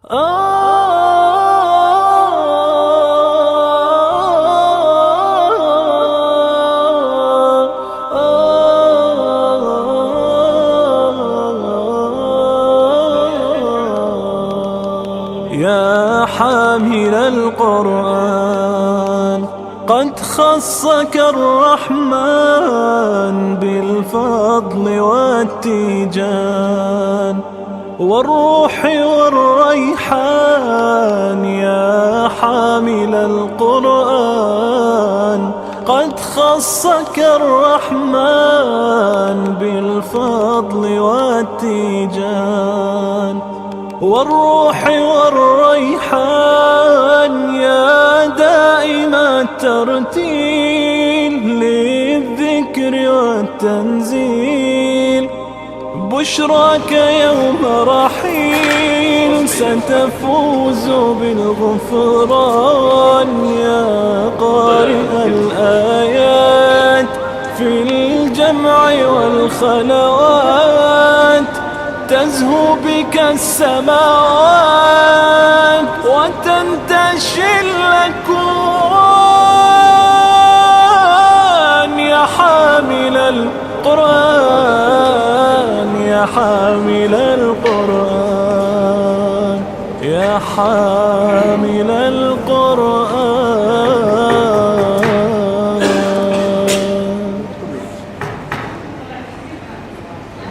يا حامل القرآن قد خصك الرحمن بالفضل والتيجان والروح والريحان. يا حامل القرآن قد خصك الرحمن بالفضل والتيجان والروح والريحان. يا دائم الترتيل للذكر والتنزيل بشراك يوم رحيل ستفوز بالغفران. يا قارئ الآيات في الجمع والخلوات تزهو بك السماوات وتنتشي الأكوان. يا حامل القرآن يا حامل القرآن يا حامل القرآن.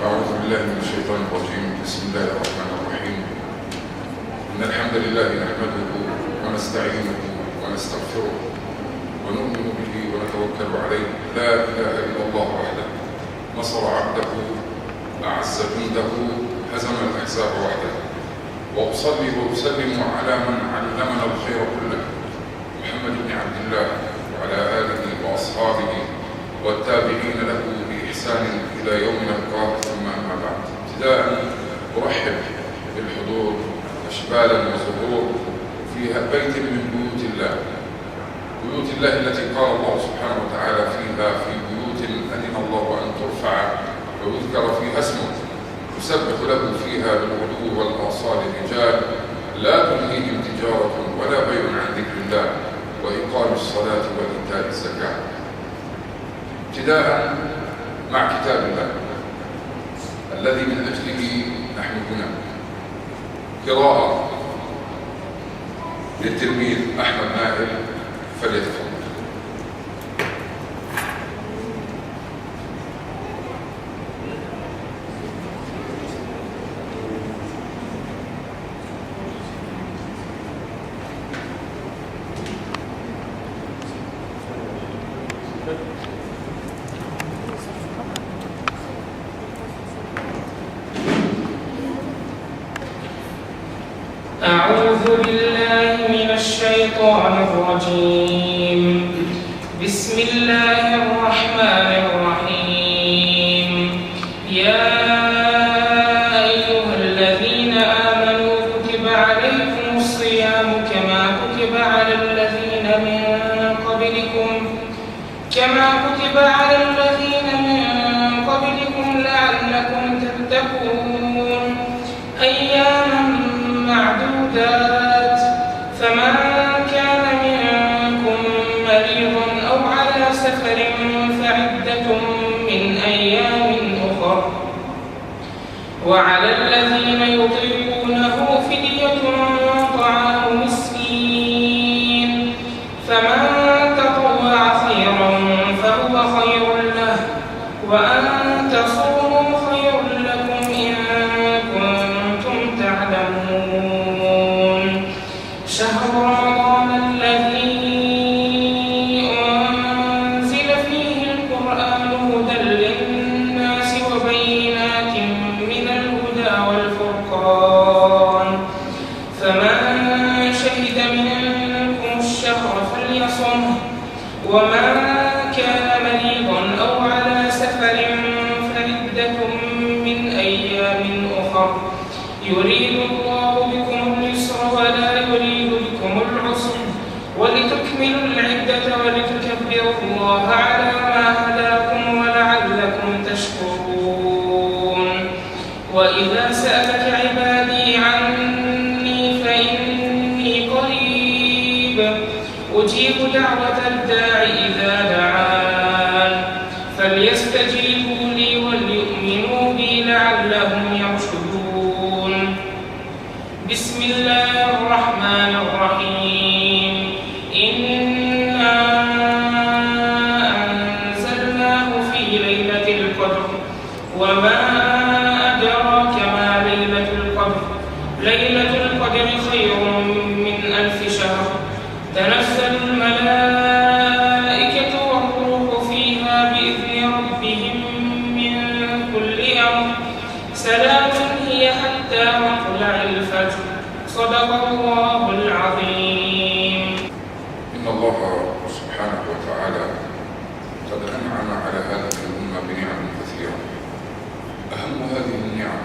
أعوذ بالله من الشيطان الرجيم. بسم الله الرحمن الرحيم. إن الحمد لله نحمده ونستعينه ونستغفره ونؤمن به ونتوكل عليه. لا إله إلا الله وحده نصر عبده أعز جنده هزم الأحزاب وحده. وأصلي وأسلم على من علمنا الخير كله محمد بن عبد الله وعلى آله وأصحابه والتابعين له بإحسان إلى يوم نلقاه. ثم أما بعد، ابتداء أرحب بالحضور أشبالا وزهور في بيت من بيوت الله، بيوت الله التي قال الله سبحانه وتعالى فيها: في بيوت أذن الله أن ترفع ويذكر فيها اسمه يسبح له فيها بالغدو والآصال رجال لا تلهيهم تجارة ولا بيع عن ذكر الله وإقام الصلاة وإيتاء الزكاة. ابتداء مع كتاب الله الذي من أجله نحن هنا. قراءة للتلميذ أحمد نائل، فليتفضل. أعوذ بالله من الشيطان الرجيم. بسم الله الرحمن الرحيم. يا أيها الذين آمنوا كتب عليكم الصيام كما كتب على الذين من قبلكم لعلكم تتقون. أياما معدودات، فمن كان منكم مريضا أو على سفر فعدة من أيام أخر. وعلى الذين يطيقونه فدية طعام مسكين، فمن تطوع خيرا فهو خير له، وأن تصوموا خير لكم إن كنتم تعلمون. شهر رمضان الذي أنزل فيه القرآن هدى للناس وبينات من الهدى والفرقان، فمن شهد منكم الشهر فليصمه، ومن كان مريضا أو على سفر فعدة من أيام أخر. يريد الله بكم اليسر ولا يريد بكم العسر، ولتكملوا العدة ولتكبروا الله على ما هداكم ولعلكم تشكرون. وإذا سألك عبادي عني أجيب دعوة الداع إذا دعان فليستجيبوا لي وليؤمنوا بي لعلهم يرشدون. بسم الله الرحمن الرحيم. إنا أنزلناه في ليلة القدر وما أدراك ما ليلة القدر. ليلة القدر خير من 1000 شهر. تنزل الملائكة والروح فيها بإذن ربهم من كل أمر. سلام هي حتى مطلع الفجر. صدق الله العظيم. إن الله سبحانه وتعالى قد أنعم على هذه الأمة بنعم كثيرة. أهم هذه النعم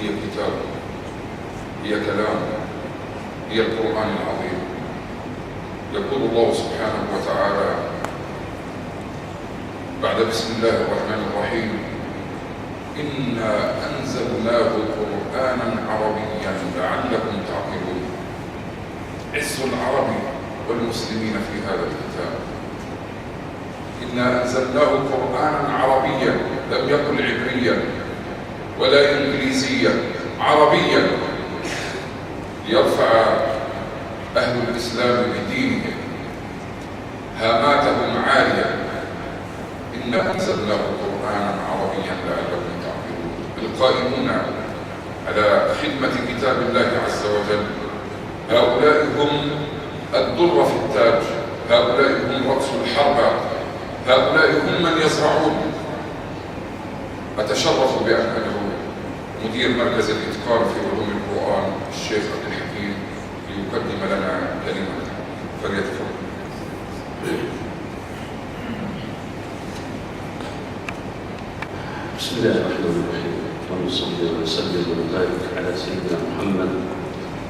هي كتاب، هي كلام، هي القرآن العظيم. يقول الله سبحانه وتعالى بعد بسم الله الرحمن الرحيم: إنا أنزلناه قرآنا عربيا لعلكم تعقلون. عز العرب والمسلمين في هذا الكتاب. إنا أنزلناه قرآنا عربيا، لم يقل عبريا ولا إنجليزيا، عربيا، ليرفع أهل الإسلام بدينهم هاماتهم عالية. إنا أنزلناه قرآنا عربيا لعلكم تعقلون. القائمون على خدمة كتاب الله عز وجل هؤلاء هم الضر في التاج، هؤلاء هم رأس الحربة، هؤلاء هم من يزرعون. أتشرف بأن أدعو مدير مركز الإتقان في علوم القرآن الشيخ عبد الحكيم ليقدم لنا كلمة، فليتفضل. بسم الله الرحمن الرحيم. ونصلي ونسلم ونبارك على سيدنا محمد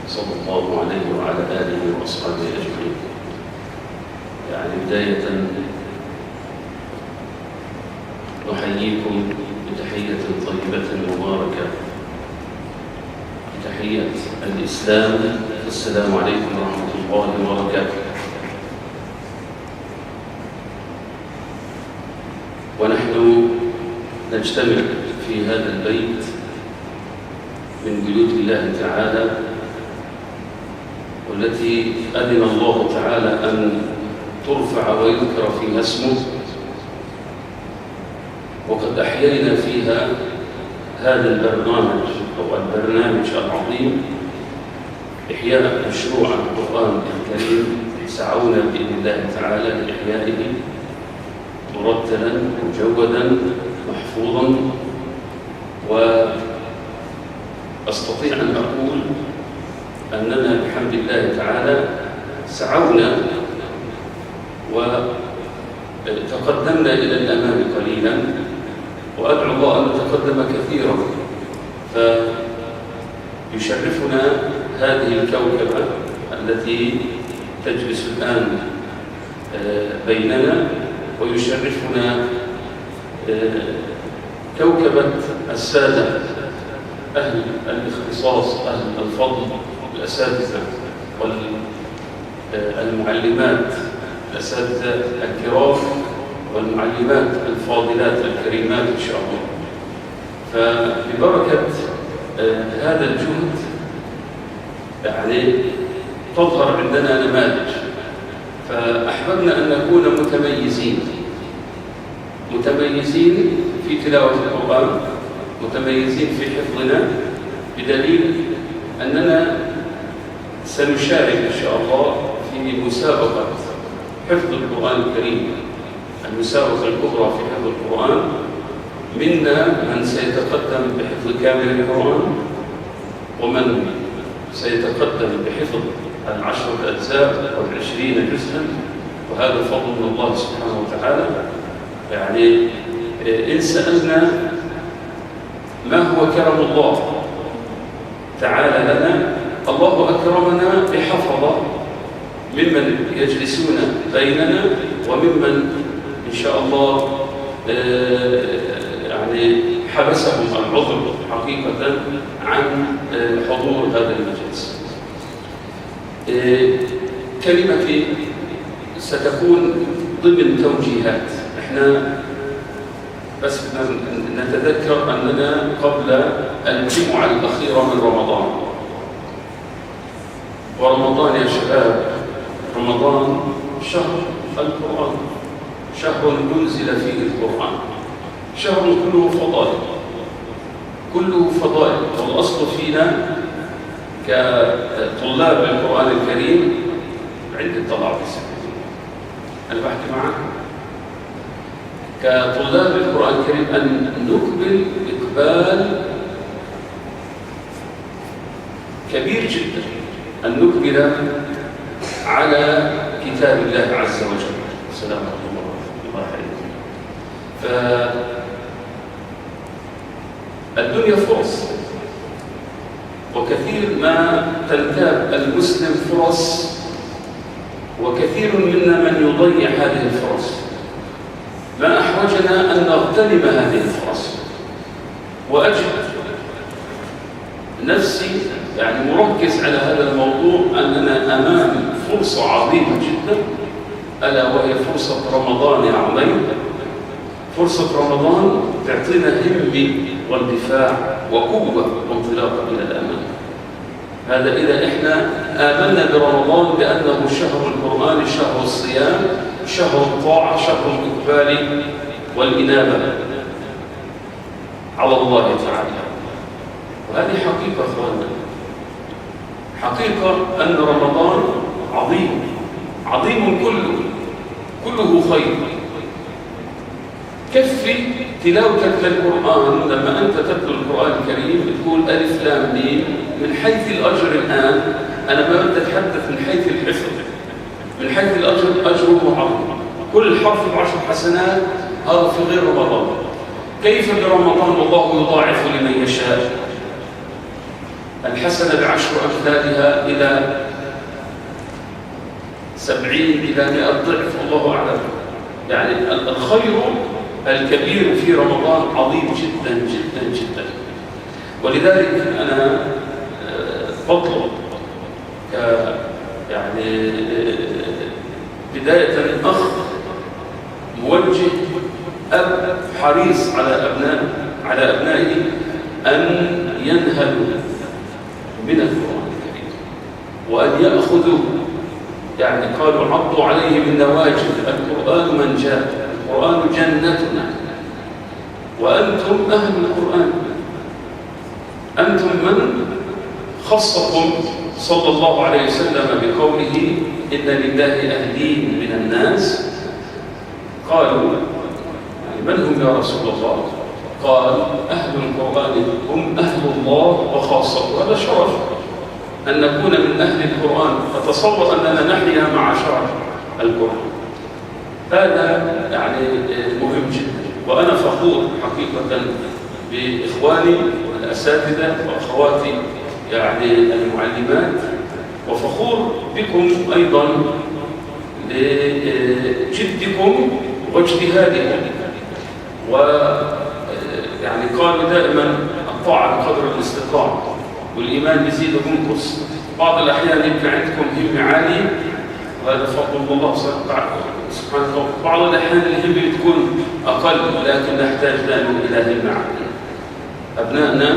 صلى الله عليه وعلى آله وأصحابه أجمعين. بداية نحييكم بتحية طيبة مباركة، بتحية الإسلام. السلام عليكم ورحمة الله وبركاته. ونحن نجتمع في هذا البيت من بيوت الله تعالى، والتي أذن الله تعالى أن ترفع ويذكر فيها اسمه، وقد أحيينا فيها هذا البرنامج أو البرنامج العظيم، إحياء مشروع القرآن الكريم. سعونا بإذن الله تعالى لإحيائه مرتلا مجودا محفوظا. وأستطيع أن أقول أننا بحمد الله تعالى سعونا وتقدمنا إلى الأمام قليلا، وأدعو الله أن نتقدم كثيرا. فيشرفنا هذه الكوكبة التي تجلس الآن بيننا، ويشرفنا كوكبة السادة أهل الاختصاص، أهل الفضل، الأساتذة والمعلمات، الأساتذة الكرام والمعلمات الفاضلات الكريمات إن شاء الله. فببركة هذا الجهد تظهر عندنا نماذج، فأحببنا أن نكون متميزين في تلاوة القرآن، متميزين في حفظنا، بدليل أننا سنشارك إن شاء الله في مسابقة حفظ القرآن الكريم، المسابقة الكبرى في حفظ القرآن. منا من سيتقدم بحفظ كامل القرآن، ومن سيتقدم بحفظ 10 أجزاء أو 20 جزءا، وهذا فضل من الله سبحانه وتعالى. إن سألنا ما هو كرم الله تعالى لنا، الله أكرمنا بحفظة ممن يجلسون بيننا، وممن إن شاء الله حبسهم العذر حقيقة عن حضور هذا المجلس. كلمتي ستكون ضمن توجيهات. احنا بس نتذكر أننا قبل الجمعة الأخيرة من رمضان، ورمضان يا شباب رمضان شهر القرآن، شهر أنزل فيه القرآن، شهر كله فضائل، كله فضائل. والأصل فينا كطلاب القرآن الكريم عدة طلابس، أنا بحكي معك كطلاب القرآن الكريم أن نقبل إقبال كبير جدا، أن نقبل على كتاب الله عز وجل. السلام عليكم ورحمة الله وبركاته. فالدنيا فرص، وكثير ما تنتاب المسلم فرص، وكثير منا من يضيع هذه الفرص. ما أحوجنا أن نغتنم هذه الفرص. وأجد نفسي يعني مركز على هذا الموضوع أننا أمام فرصة عظيمة جدا، ألا وهي فرصة رمضان يا عظيم. فرصة رمضان تعطينا همة واندفاع وقوة وانطلاقا إلى الأمام. هذا إذا إحنا آمنا برمضان بأنه شهر القرآن، شهر الصيام، شهر الطاعة، شهر الإقبال والإنابة على الله تعالى. وهذه حقيقة أخواننا، حقيقة أن رمضان عظيم، عظيم كله خير. كفي تلاوتك للقرآن لما أنت تتلو القرآن الكريم بتقول ألف لام ميم. من حيث الأجر الآن أنا ما بدي أتحدث من حيث الحفظ، من حيث الأجر أجره عظيم. كل حرف ب10 حسنات، هذا في غير رمضان. كيف برمضان والله يضاعف لمن يشاء؟ الحسنة ب10 أمثالها إلى 70 إلى 100 ضعف، الله أعلم. يعني الخير الكبير في رمضان عظيم جدا جدا جدا. ولذلك أنا بطلب يعني بداية أخ موجه أب حريص على أبنائه أن ينهلوا من القرآن الكريم وأن يأخذوا، يعني قالوا عضوا عليه بالنواجذ، القرآن من جاء، القرآن جنتنا، وأنتم أهل القرآن، أنتم من خصكم صلى الله عليه وسلم بقوله إن لله أهلين من الناس. قالوا يعني من هم يا رسول الله؟ قال أهل القرآن هم أهل الله وخاصته. هذا شرف أن نكون من أهل القرآن، فتصور أننا نحيا معشر القرآن. هذا يعني مهم جدا. وأنا فخور حقيقة بإخواني الأساتذة وأخواتي يعني المعلمات، وفخور بكم أيضا لجدكم واجتهادكم. ويعني قالوا دائما الطاعة بقدر الاستطاعة، والإيمان يزيد وينقص. بعض الأحيان يبقى عندكم همة عالية، وهذا فضل الله سبحانه وتعالى. بعض الأحيان الهمة تكون أقل، لكن نحتاج دائما إلى همة عالية. أبنائنا،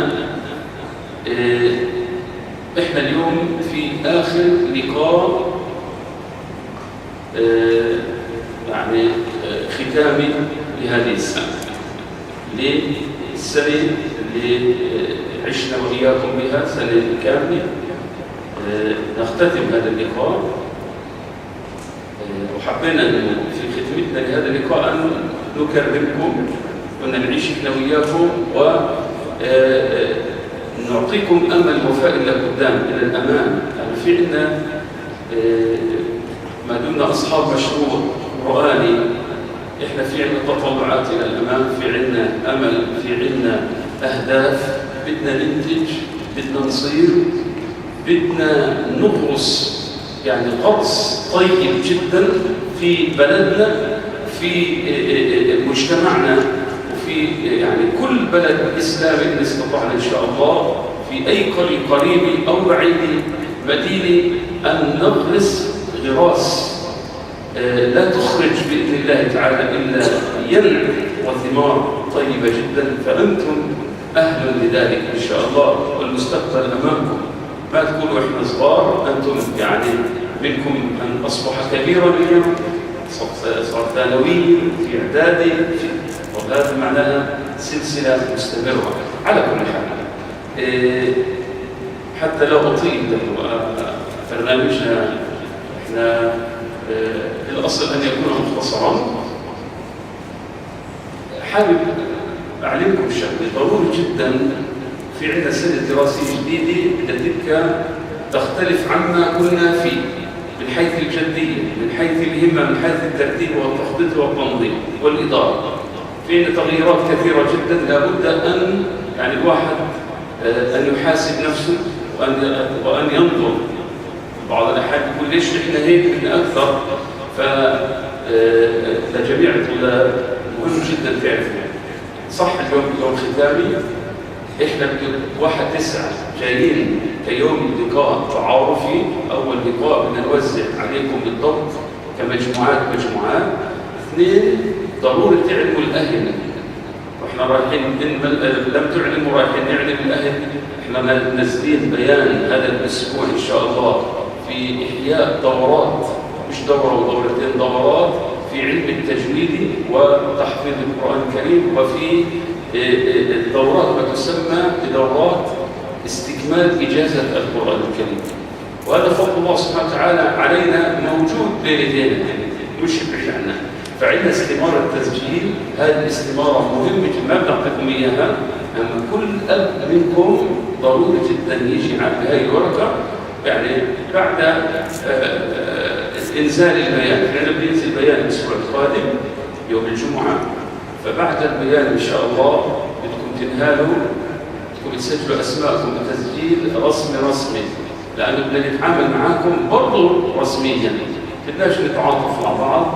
إحنا اليوم في آخر لقاء يعني ختامي لهذه السنة، للسنة اللي عشنا وإياكم بها سنة كاملة. نختتم هذا اللقاء، وحبينا في ختمتنا لهذا اللقاء أن نكرمكم ونعيش احنا وإياكم ونعطيكم أمل وفاء إلى قدام، إلى الأمام. يعني في عندنا ما دمنا أصحاب مشروع قرآني، إحنا في عندنا تطلعات إلى الأمام، في عندنا أمل، في عندنا أهداف، بدنا ننتج، بدنا نصير، بدنا نغرس يعني غرس طيب جدا في بلدنا، في مجتمعنا، وفي يعني كل بلد إسلامي إن استطعنا إن شاء الله، في أي قرية قريبة أو بعيدة، مدينة، أن نغرس غراس لا تخرج بإذن الله تعالى إلا ينع وثمار طيبة جدا، فأنتم أهل لذلك إن شاء الله، والمستقبل أمامكم. ما تقولوا إحنا صغار، أنتم يعني منكم من أصبح كبيرا اليوم، صار ثانوي في إعدادي، وهذا معناها سلسلة مستمرة. على كل حال حتى لو أطيل برنامجنا إحنا الأصل أن يكون مختصرا. حابب أعلمكم شغله ضروري جدا. في عندنا سنة دراسية جديدة التي تختلف عما كنا فيه من حيث الجدية، من حيث الهمة، من حيث الترتيب والتخطيط والتنظيم والإدارة. في عندنا تغييرات كثيرة جدا، لابد أن يعني الواحد أن يحاسب نفسه وأن ينظر. بعض الأحيان يقول ليش إحنا هيك بدنا أكثر؟ فلجميع الطلاب مهم جدا تعرفوا صح. اليوم يوم ختامي، إحنا 1/9 جايين كيوم لقاء تعارفي. أول لقاء بدنا نوزع عليكم بالضبط كمجموعات. 2 ضروري تعلموا الأهل. وإحنا رايحين لم تعلموا رايحين نعلم الأهل. إحنا نازلين بيان هذا الأسبوع إن شاء الله في إحياء دورات، مش دورة ودورتين، دورات في علم التجويد وتحفيظ القرآن الكريم، وفي الدورات ما تسمى بدورات استكمال إجازة القرآن الكريم. وهذا فضل الله سبحانه وتعالى علينا، موجود بين يدينا يعني مش بعيد عنا. فعندنا استمارة التسجيل. هذه الاستمارة مهمة جدا، ما بنعطيكم إياها، أما كل أب منكم ضروري جدا يجي على هذه الورقة يعني بعد إنزال البيان. احنا بننزل بيان الأسبوع القادم يوم الجمعة، فبعد البيان إن شاء الله بدكم تنهالوا، بدكم تسجلوا أسماءكم بتسجيل رسمي، لأنه بدنا نتعامل معاكم برضو رسميا. بدناش نتعاطف مع بعض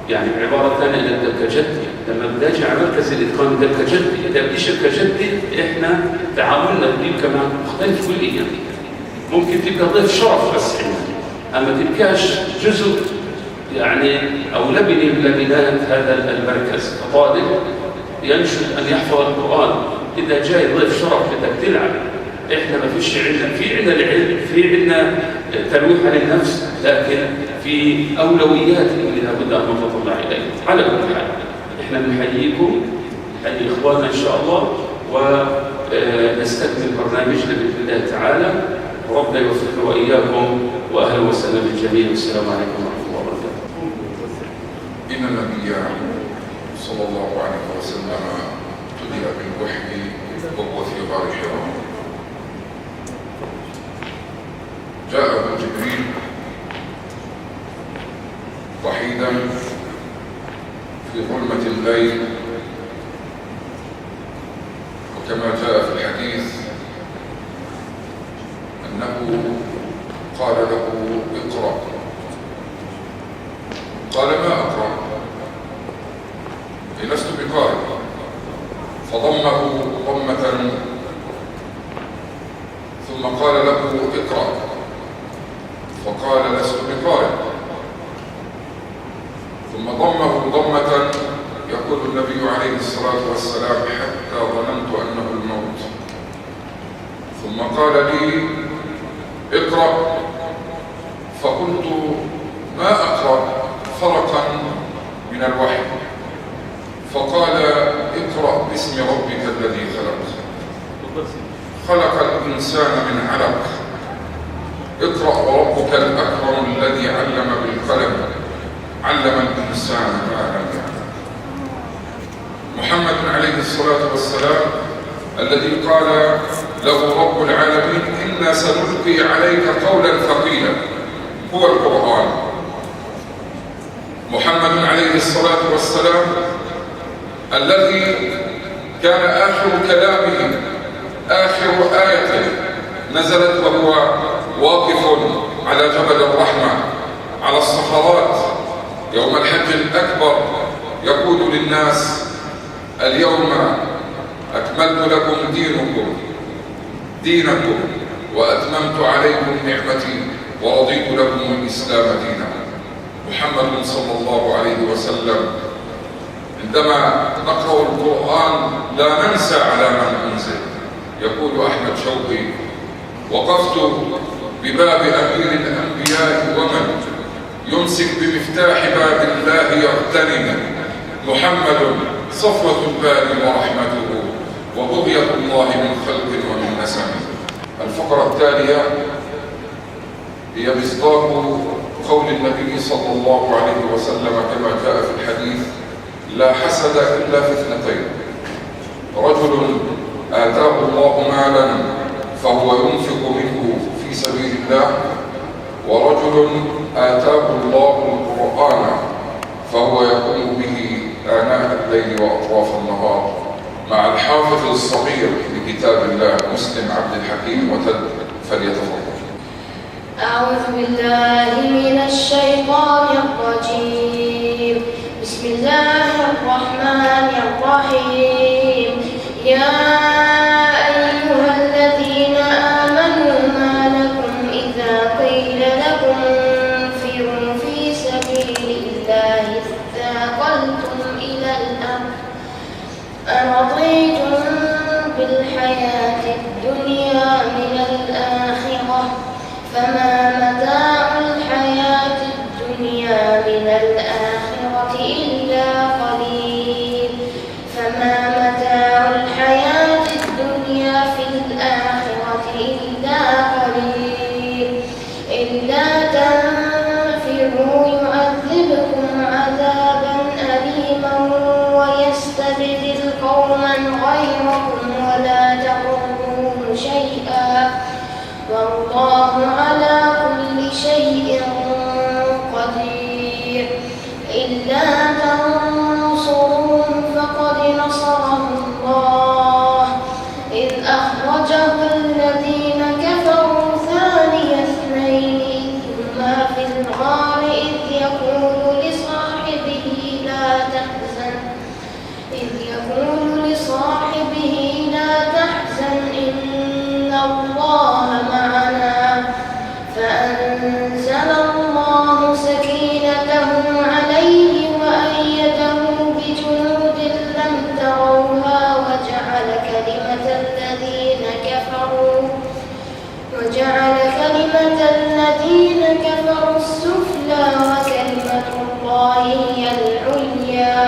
يعني بعبارة ثانية للدبكة جدي. لما بداجي على مركز الإتقان دبكة جدي، إذا بديش دبكة جدي إحنا تعاملنا بديك كمان مختلف كليا. ممكن تبقى ضيف شرف بس عندنا، أما تبقاش جزء يعني أو لبني من لبنات هذا المركز. كطالب ينشد أن يحفظ القرآن، إذا جاي ضيف شرف بدك تلعب. إحنا ما فيش عندنا، في عندنا العلم، في عندنا تلويح عن النفس، لكن في أولويات اللي لابد أن نتطلع إليها. على كل حال إحنا نحييكم، نحيي إخواننا إن شاء الله، ونستكمل برنامجنا بإذن الله تعالى. وربنا يوفقنا وإياكم، وأهلا وسهلا بالجميع. والسلام عليكم ورحمة الله وبركاته. إن النبي صلى الله عليه وسلم ابتدأ بالوحي وهو في غار حراء. جاءه جبريل وحيدا في ظلمة الليل، وكما جاء في الحديث أنه قال له اقرأ. قال ما أقرأ؟ لست بقارئ. فضمه ضمة ثم قال له اقرأ، فقال لست بقارئ. ثم ضمه ضمة يقول النبي عليه الصلاة والسلام حتى ظننت أنه الموت. ثم قال لي اقرأ، فقلت ما أقرأ فرقا من الوحي. فقال اقرأ باسم ربك الذي خلق الإنسان من علق. اقرأ وربك الأكرم الذي علم بالقلم علم الإنسان ما لم يعلم. محمد عليه الصلاة والسلام الذي قال له رب العالمين إنا سنلقي عليك قولا ثقيلا هو القرآن. محمد عليه الصلاة والسلام الذي كان آخر كلامه، آخر آية نزلت وهو واقف على جبل الرحمة على الصخرات يوم الحج الأكبر، يقول للناس اليوم أكملت لكم دينكم وأتممت عليكم نعمتي ورضيت لكم الإسلام دينا. محمد صلى الله عليه وسلم. عندما نقرأ القرآن لا ننسى على من أنزل. يقول أحمد شوقي: وقفت بباب أمير الأنبياء ومن يمسك بمفتاح باب الله يغتنم. محمد صفوة الباري ورحمته وبغية الله من خلق ومن نسم. الفقرة التالية هي مصداق قول النبي صلى الله عليه وسلم كما جاء في الحديث: لا حسد إلا في اثنتين: رجل آتاه الله مالا فهو ينفق منه في سبيل الله، ورجل آتاه الله القرآن فهو يقوم به آناء الليل وأطراف النهار. مع الحافظ الصغير لكتاب الله مسلم عبد الحكيم وتد، فليتفضل. أعوذ بالله من الشيطان الرجيم. بسم الله الرحمن الرحيم. يا أيها الذين آمنوا ما لكم إذا قيل لكم انفروا في سبيل الله اثاقلتم إلى الأرض أرضيتم بالحياة الدنيا من الآخرة فما متاع الحياة الدنيا من الآخرة إلا قليل. فما متاع الحياة الدنيا في الآخرة إلا قليل. إلا تنفروا يعذبكم عذابا أليما ويستبدل قوما غيركم ولا تضروه شيئا والله على كل شيء قدير. إلا تنصروه فقد نصره الله إذ أخرجه الذين كفروا ثاني اثنين إذ هما في الغار إذ يقول لصاحبه لا تحزن إن الله معنا فأنزل الله سكينته عليه وأيده بجنود لم تروها وجعل كلمة الذين كفروا السفلى وكلمة الله هي العليا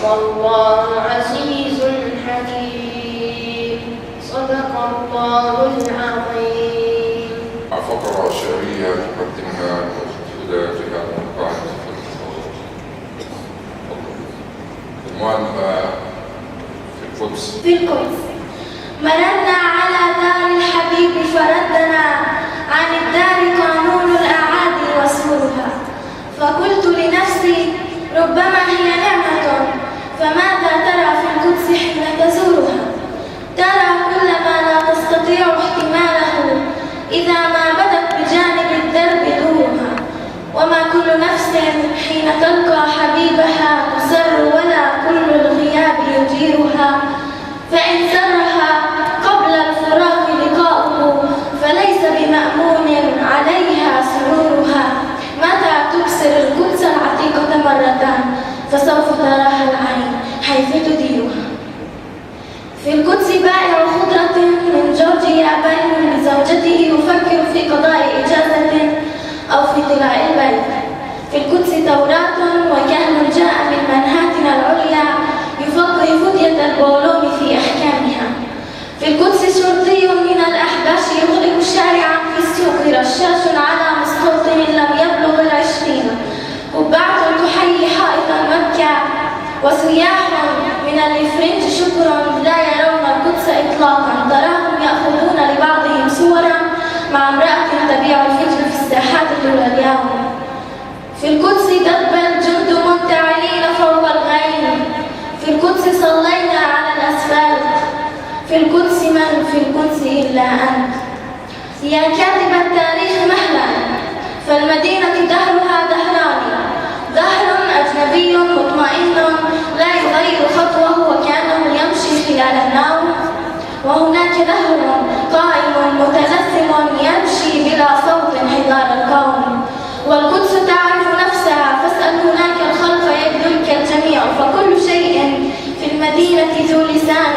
والله عزيز حكيم. صدق الله العظيم. فقرة شعرية تقدمها الأخت هدى جهاد القاعدة في عنوان في القدس. مررنا على دار الحبيب فردنا عن الدار قانون الأعادي وسورها، فقلت لنفسي ربما هي نعمة، فماذا ترى في القدس حين تزورها؟ ترى كل ما لا تستطيع احتماله إذا ما بدت بجانب الدرب دورها، وما كل نفس حين تلقى حبيبها تسر ولا كل الغياب يجيرها، فإن سرها قبل الفراق لقاؤه فليس بمأمون عليها سرورها. متى تبصر القدس العتيقة مرة فسوف تراها العين حيث تديرها. في القدس بائع خضرة من جورجيا بين لزوجته يفكر في قضاء إجازة أو في طلاع البيت. في القدس توراة وكهن جاء من منهاتن العليا يفضي فدية البولوم في أحكامها. في القدس شرطي من الأحباش يغلق شارعا في السوق رشاش على مستوطن لم يبلغ 20، قبعة تحيي حائط مكة وسياح من الإفرنج شكرا لا يرون القدس إطلاقا، تراهم يأخذون لبعضهم صورا مع امرأة تبيع الفجر في الساحات طول اليوم. في القدس دب الجند منتعلين فوق الغيم. في القدس صلينا على الأسفلت. في القدس من في القدس إلا أنت يا كاتب التاريخ مهلا، فالمدينة دهرها دهران، دهر أجنبي مطمئن لا يغير خطوه وكأنه يمشي خلال النوم، وهناك دهر قائم متلثم يمشي بلا صوت حضار الكون. والقدس تعرف نفسها، فاسأل هناك الخلق يبدلك الجميع، فكل شيء في المدينة ذو لسان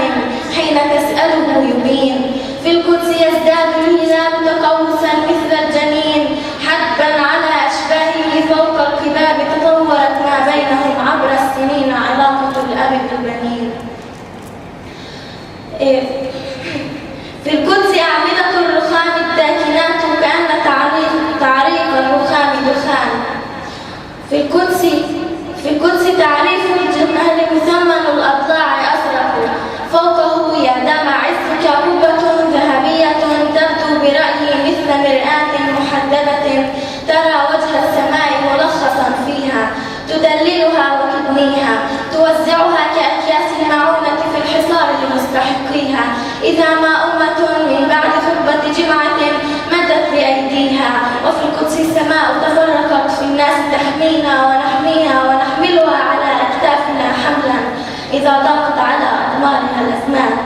حين تسأله يبين. في القدس يزداد الهلال تقوسا مثل الجنين، حتبا على أشباهه فوق القباب تطورت ما بينهم عبر السنين علاقة الأب بالبنين. في القدس أعمدة الرخام الداكنات كأن تعريق الرخام دخان. في القدس تعريف الجمال مثمن الأضلاع أزرق، فوقه يدام عزك ربة ذهبية تبدو برأيي مثل مرآة محددة ترى وجه السماء ملخصا فيها، تدللها وتدنيها، توزعها كأكياس المعونة في الحصار لمستحقيها، إذا ما أمة من بعد خطبة جمعة مدت بأيديها. وفي القدس السماء تفرقت في الناس تحمينا ونحميها ونحملها على أكتافنا حملا إذا ضاقت على أقمارها الأزمان.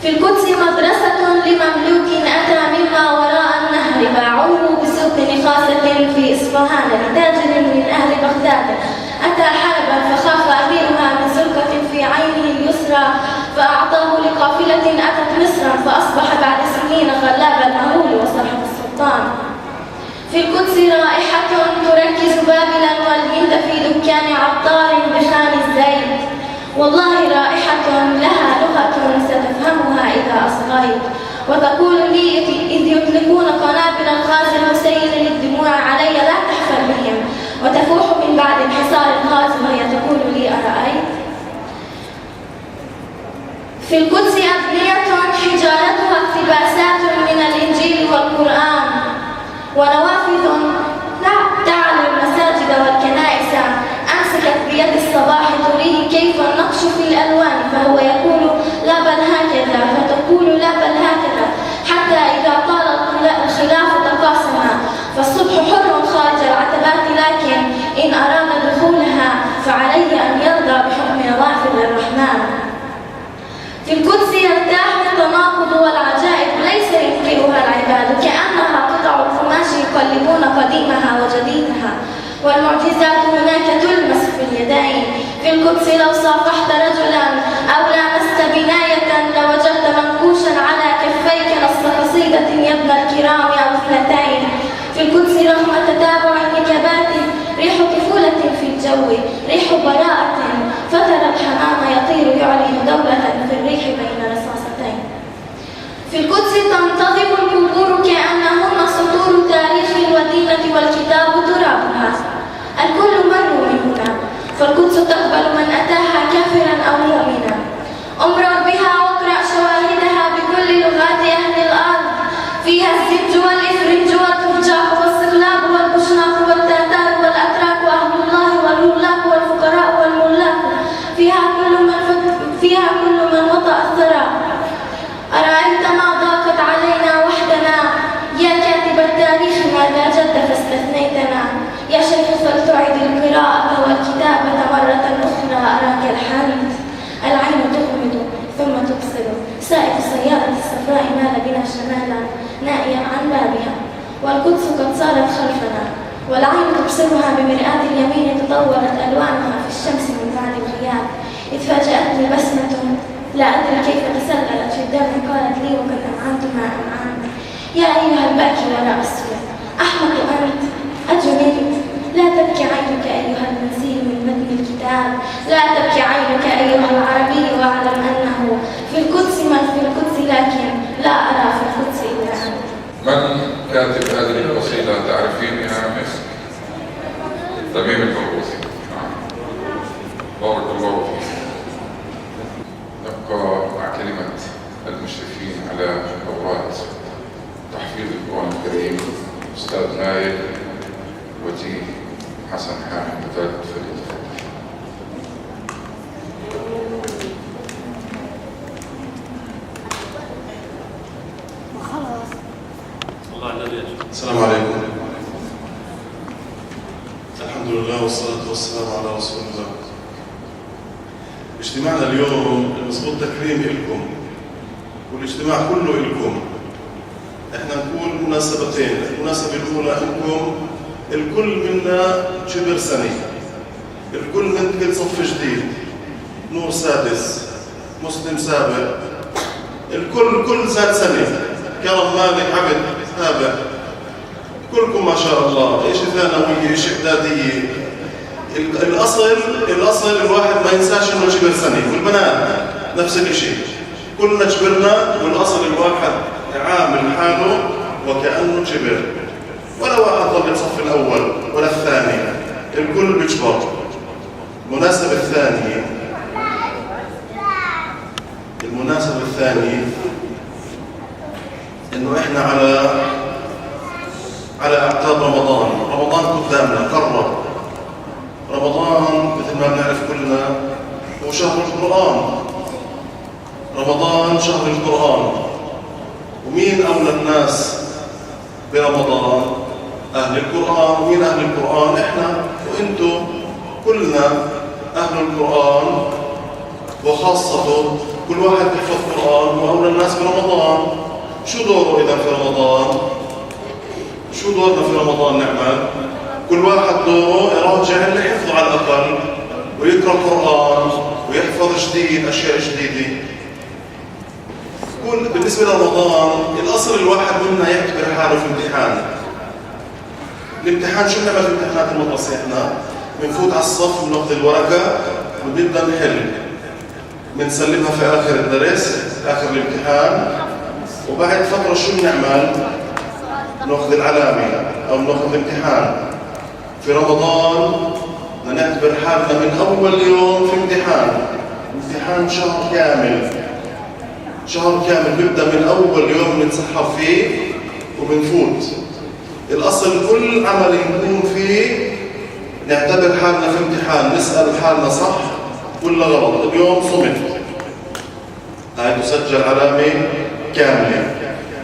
في القدس مدرسة لمملوك أتى مما وراء النهر باعوه بسوق نخاسة في إصفهان لتاجر من أهل بغداد، أتى حلبا فخاف أميرها من زرقة في عينه اليسرى فأعطاه لقافلة أتت مصرا، فأصبح بعد سنين غلاب المهول وصاحب السلطان. في القدس رائحة تركز بابلا والهند في دكان عطار بخان الزيت، والله رائحة لها لغة ستفهمها إذا أصغيت، وتقول لي إذ يطلقون قنابل الغاز المسيل للدموع علي لا تحفل بهم، وتفوح من بعد انحصار الغاز وهي تقول لي أرأيت. في القدس أبنية حجارتها اقتباسات من الإنجيل والقرآن، ونوافذ تعلو المساجد والكنائس أمسكت بيد الصباح تريه كيف النقش في الألوان، فهو يقول لا بل هكذا، فتقول لا بل هكذا، حتى إذا طال الخلاف تقاسما، فالصبح حر خارج العتبات، لكن إن أراد دخولها فعليه أن يرضى بحكم نوافذ الرحمن. في القدس يرتاح التناقض والعجائب ليس ينكرها العباد، كأنها قطع القماش يقلبون قديمها وجديدها، والمعجزات هناك تلمس في اليدين. في القدس لو صافحت رجلا أو لامست بناية لوجدت منقوشا على كفيك نص قصيدة يا ابن الكرام أو اثنتين. في القدس رغم تتابع النكبات ريح طفولة في الجو، ريح براءة، فترى الحمام يطير يعلن دولة في الريح بين رصاصتين. في القدس تنتظم القبور كأنهن سطور تاريخ المدينة والكتاب ترابها، الكل مروا من هنا، فالقدس تقبل من أتاها كافرا أو مؤمنا. أمرر بها واقرأ شواهدها بكل لغات أهل الأرض، فيها الزج والإفرنج والتفجاح والصقلاب والبشناق والتاتار والأتراك وأهل الله والهلاك والفقراء والملاك، فيها كل من وطأ الثرى. أرأيت ما ضاقت علينا وحدنا، يا كاتب التاريخ ماذا جد فاستثنيتنا، يا شيخ فلتعد القراءة والكتابة مرة أخرى، أراك الحانث العين تغمض ثم تبصر، سائق السيارة الصفراء مال بنا شمالا نائيا عن بابها، والقدس قد صارت خلفنا، والعين تبصرها بمرآة اليمين تطورت ألوانها في الشمس من بعد الغياب، إذ فاجأتني بسمة لا أدري كيف تسللت في الدم، قالت لي وقد أمعنت ما أمعنت، يا أيها الباكي وراء السور، أحمق أنت أجنبت، لا تبكي عينك أيها المنسي من متن الكتاب، لا تبكي عينك أيها العربي، واعلم أنه في القدس من في القدس، لكن لا أرى في القدس إلا أنت. من كاتب هذه القصيدة تعرفينها مثل تميم البرغوثي؟ بارك الله فيك. نبقى مع كلمة المشرفين على دورات تحفيظ القرآن الكريم، أستاذ نايل وجيه حسن حامد فليتفضل. السلام عليكم. الحمد لله والصلاة والسلام على رسول الله. اجتماعنا اليوم المفروض تكريم لكم، والاجتماع كله لكم، احنا نقول مناسبتين. المناسبة الأولى أنكم الكل منا شبر سنة، الكل منتقل صف جديد، نور سادس، مسلم سابع، الكل زاد سنة، كرم مالك عبد سابع، كلكم ما شاء الله، إيش ثانوية إيش إعدادية. الأصل الواحد ما ينساش إنه شبر سنة، والبنات نفس الشيء، كلنا جبرنا، والأصل الواحد يعامل حاله وكأنه جبر، ولا واحد ضل الصف الأول ولا الثاني، الكل بيجبر. المناسبة الثانية إنه إحنا على أعتاب رمضان قدامنا قرب. رمضان مثل ما بنعرف كلنا هو شهر القرآن، رمضان شهر القرآن. ومين أولى الناس برمضان؟ أهل القرآن. ومين أهل القرآن؟ إحنا وإنتم كلنا أهل القرآن، وخاصة كل واحد بيحفظ قرآن وأولى الناس برمضان. شو دوره إذا في رمضان؟ شو دورنا في رمضان نعمل؟ كل واحد دوره يراجع اللي حفظه على الأقل، ويقرأ قرآن ويحفظ جديد، أشياء جديدة. بالنسبة لرمضان الأصل الواحد منا يعتبر حاله في امتحان. الامتحان شو بنعمل في امتحانات المدرسة؟ احنا بنفوت على الصف، بناخذ الورقة وبنبدأ نحل، بنسلمها في آخر الدرس، آخر الامتحان. وبعد فترة شو بنعمل؟ ناخذ العلامة أو ناخذ الامتحان. في رمضان نعتبر حالنا من أول يوم في امتحان شهر كامل بيبدأ من أول يوم بنسحب فيه وبنفوت. الأصل كل عمل نكون فيه نعتبر حالنا في امتحان، نسأل حالنا صح ولا غلط. اليوم صمت، هاي تسجل علامة كاملة.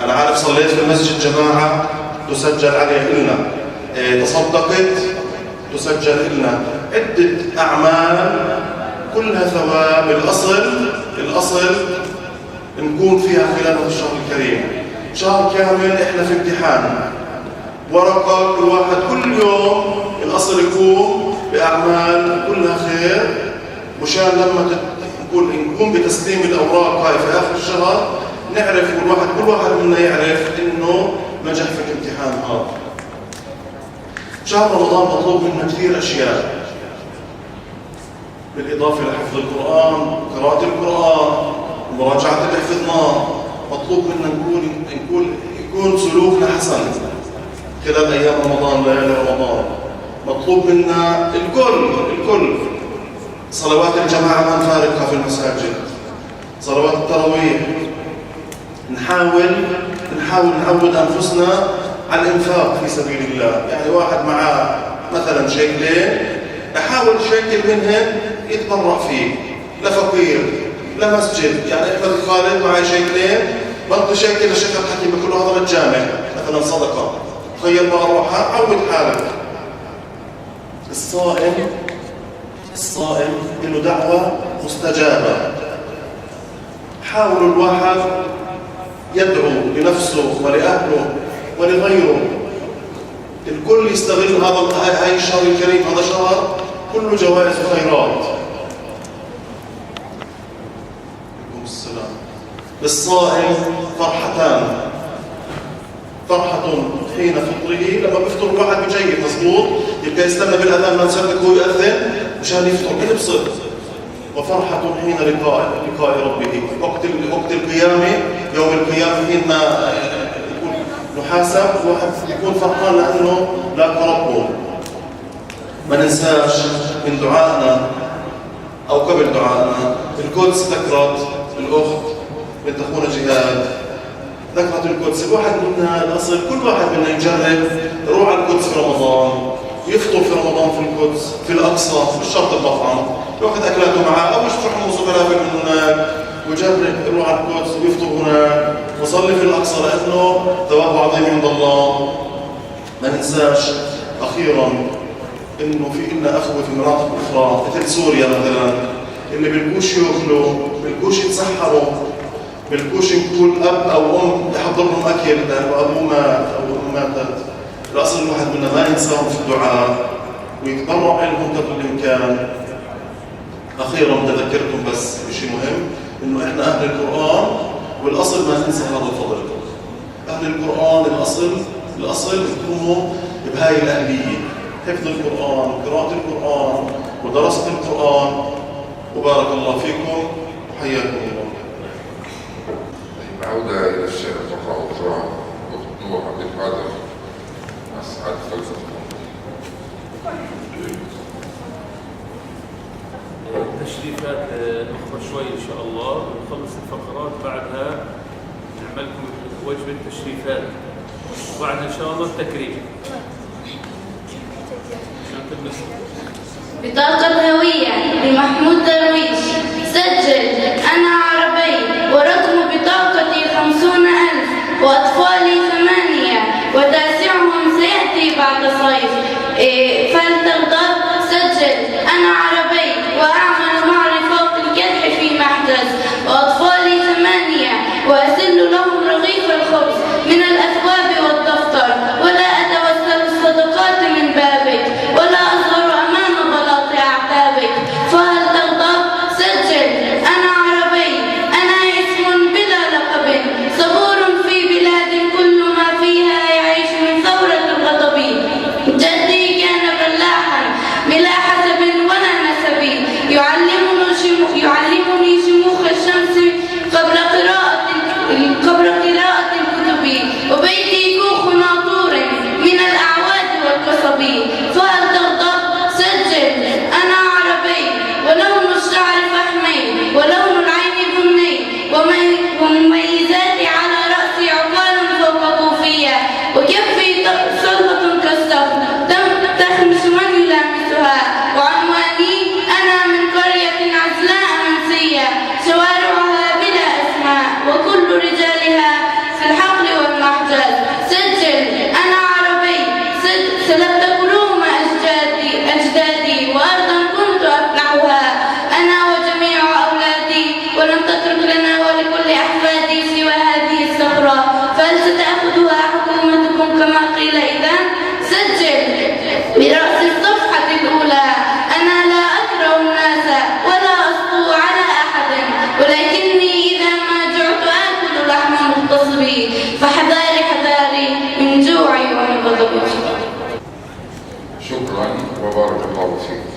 أنا عارف صليت في المسجد جماعة، تسجل عليه إلنا. تصدقت، تسجل إلنا. عدة أعمال كلها ثواب. الأصل نكون فيها خلال هذا الشهر الكريم. شهر كامل إحنا في امتحان، ورقة كل واحد كل يوم. الأصل يكون بأعمال كلها خير، مشان لما نكون بتسليم الأوراق هاي في آخر الشهر نعرف، كل واحد منا يعرف إنه نجح في الامتحان هذا. شهر رمضان مطلوب منا كثير أشياء، بالإضافة لحفظ القرآن وقراءة القرآن ومراجعة اللي حفظناه. مطلوب منا يكون سلوكنا حسن خلال أيام رمضان، ليالي رمضان. مطلوب منا الكل صلوات الجماعة ما نفارقها في المساجد، صلوات التراويح. نحاول نعود أنفسنا على الإنفاق في سبيل الله. يعني واحد معاه مثلا شيكلين، أحاول شيكل منهن يتبرع فيه لفقير، لمسجد. يعني أحمد الخالد معي شيكلين، برضه شيكل للشيخ الحكيم بكل هذا للجامع مثلا صدقة. تخيل ما أروحها، عود حالك. الصائم له دعوة مستجابة. حاول الواحد يدعو لنفسه ولأهله ولغيره. الكل يستغل هاي الشهر الكريم. هذا شهر كله جوائز وخيرات. للصائم فرحتان: فرحة حين فطره، لما بيفطر الواحد بجيد مضبوط، يبقى يستنى بالأذان ما نصدق هو يأذن مشان يفطر بنبسط. وفرحة حين لقاء ربه، وقت القيامة، يوم القيامة حين يكون نحاسب، واحد يكون فرحان لأنه لاقى ربه. ما ننساش من دعائنا أو قبل دعائنا القدس. ذكرت الأخت بنت أخونا جهاد، ذكرت القدس. الواحد منا الأصل كل واحد منا يجرب يروح على القدس في رمضان، يفطر في رمضان في القدس، في الأقصى، مش شرط المطعم، يأخذ أكلاته معاه، أو يشرح موسى فلافل من هناك ويجرب يروح على القدس ويفطر هناك ويصلي في الأقصى، لأنه ثواب عظيم عند الله. ما ننساش أخيرا إنه في إلنا أخوة في مناطق أخرى مثل سوريا مثلا، اللي بيلقوش يأكلوا، بيلقوش يتسحروا، بالكوش نقول أب أو أم يحضر لهم أكل لأنه أبوه مات أو أمه ماتت. الأصل الواحد منا ما ينساهم في الدعاء ويتبرع لهم قدر الإمكان. أخيرا تذكركم بس بشيء مهم، إنه إحنا أهل القرآن، والأصل ما ننسى هذا الفضل. أهل القرآن الأصل يكونوا بهاي الأهلية، حفظ القرآن وقراءة القرآن ودراسة القرآن. وبارك الله فيكم وحياكم الله. عودة إلى الشيخ الفقراء والقراءة أخت نور عبد القادر أسعد فلسفة. التشريفات أخرى شوي إن شاء الله، ونخلص الفقرات بعدها نعمل لكم وجبة التشريفات، وبعدها إن شاء الله التكريم. بطاقة هوية لمحمود درويش. سجل: أنا عربي ورقم بطاقتي 50,000 وأطفالي 8 وتاسعهم سيأتي بعد صيف. فلترضى. سجل: أنا عربي وأعمل معي فوق الكدح في محجز وأطفالي 8 وأسل لهم رغيف الخبز من الأثواب والدفتر، ولا أتوسل الصدقات من بابك ولا أصغر أمام بلاط أعتابك. فهل ترضى؟ سجل: أنا عربي، أنا اسم بلا لقب، صبور في بلاد كل ما فيها يعيش من ثورة الغضب. جدي كان فلاحا بلا حسب ولا نسب، يعلمني شموخ الشمس قبل قراءة الكتب، وبيتي كوخ ناطور من الأعواد والقصب. فهل ترضى؟ سجل: أنا عربي ولون الشعر فحمي ولون العين بني ومميزاتي على رأسي عقال فوق كوفية وكفي سلطة كالسفن تخمس من يلامسها. وعنواني: أنا من قرية عزلاء منسية شوارعها بلا أسماء وكل رجالها في الحقل والمحجل. سجل: أنا عربي سلبت قلوم أجدادي وأرضا كنت أفلحها أنا وجميع أولادي، ولم تترك لنا ولكل أحفادي سوى هذه الصخرة. فهل ستأخذها حكومتكم كما قيل إذا؟ سجل: برأس الصفحة الأولى: أنا لا أكره الناس ولا أسطو على أحد، ولكني إذا ما جعت آكل لحم مغتصبي، فحذاري حذاري من جوعي ومن غضبي. شكرا وبارك الله فيك.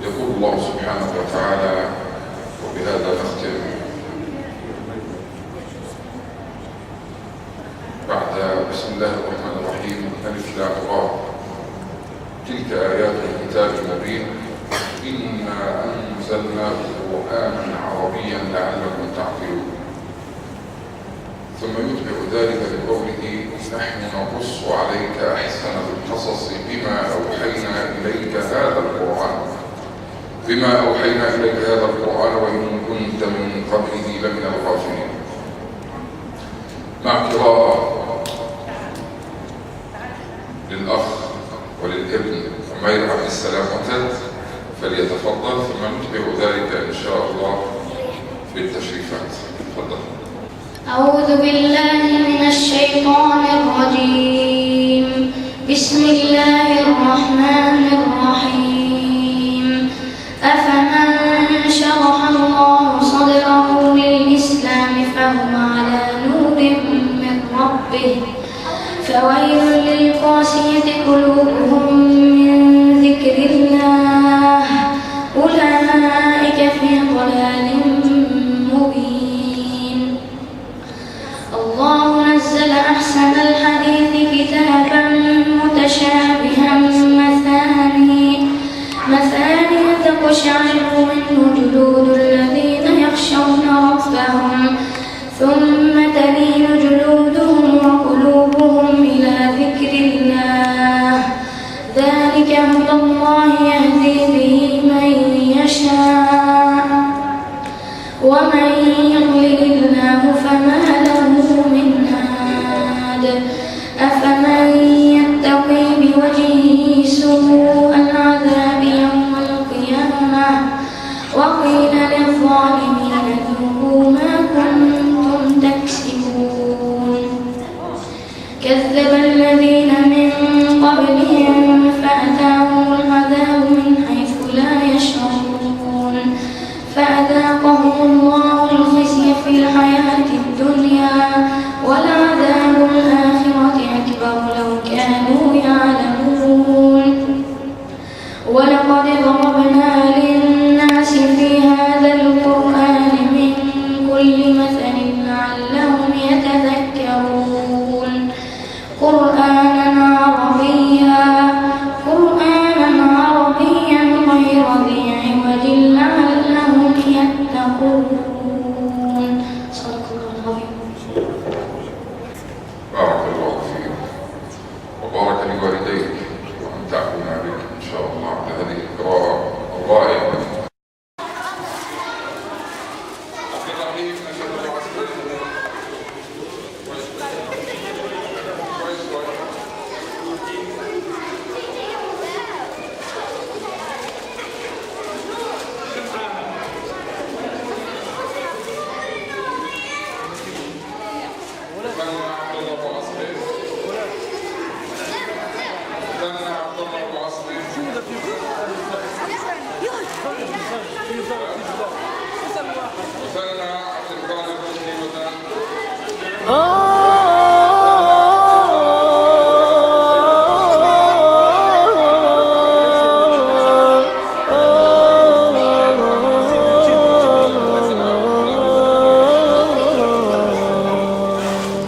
يقول الله سبحانه وتعالى، وبهذا نختم بعد بسم الله الرحمن الرحيم: ألف لام را. تلك آيات الكتاب المبين، إنا أنزلناه قرآنا عربيا لعلكم تعقلون. ثم يتبع ذلك بقوله: نحن نقص عليك أحسن القصص بما أوحينا إليك هذا القرآن وإن كنت من قبله لمن الغافلين. مع قراءة للأخ وللابن عمير عبد السلام وتد، فليتفضل، ثم نتبع ذلك إن شاء الله بالتشريفات. تفضل. أعوذ بالله من الشيطان الرجيم. بسم الله الرحمن الرحيم. أفمن شرح الله صدره للإسلام فهو على نور من ربه، فويل للقاسية قلوبهم من ذكر الله، أولئك في ضلال مبين. الله نزل أحسن الحديث كتابا متشابها مثاني تقشعر منه جلود الذين يخشون ربهم، ثم تلين جلودهم وقلوبهم إلى ذكر الله، ذلك هدى الله يهدي به من يشاء، ومن يضلل الله فما له من هاد. أفمن يتقي بوجهه سوء العذاب يوم القيامة وقيل للظالمين ذوقوا ما قبلهم فأتاهم العذاب من حيث لا يشعرون فأذاقهم الله الخزي في الحياة الدنيا ولعذاب الآخرة أكبر لو كانوا يعلمون ولقد ضربنا للناس في هذا القرآن من كل مثل لعلهم يتذكرون قرآنا عربيا غير ذي عوج لعلهم يتقون. صدق الله العظيم. بارك الله فيك وبارك لوالديك وأمتعنا بك إن شاء الله على هذه القراءة الرائعة.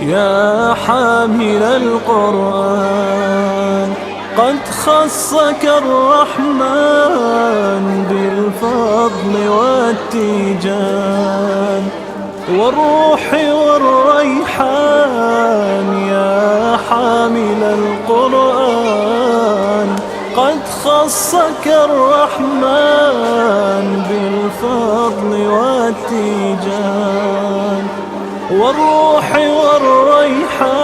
يا حامل القرآن قد خصك الرحمن بالفضل والتيجان والروح والريحان. يا حامل القرآن قد خصك الرحمن بالفضل والتيجان والروح والريحان.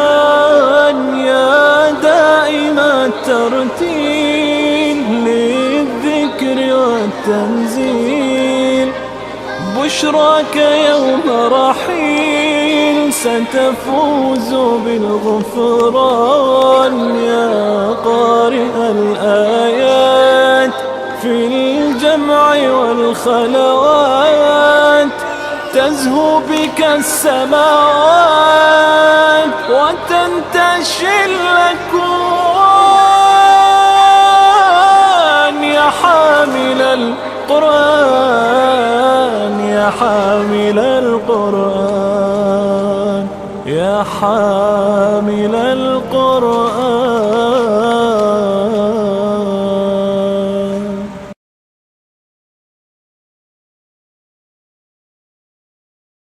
يا دائم الترتيل للذكر والتنزيل بشراك يوم رحيل ستفوز بالغفران. يا قارئ الآيات في الجمع والخلوات تزهو بك السماوات وتنتشي الأكوان. يا حامل القرآن يا حامل القرآن يا حامل القرآن.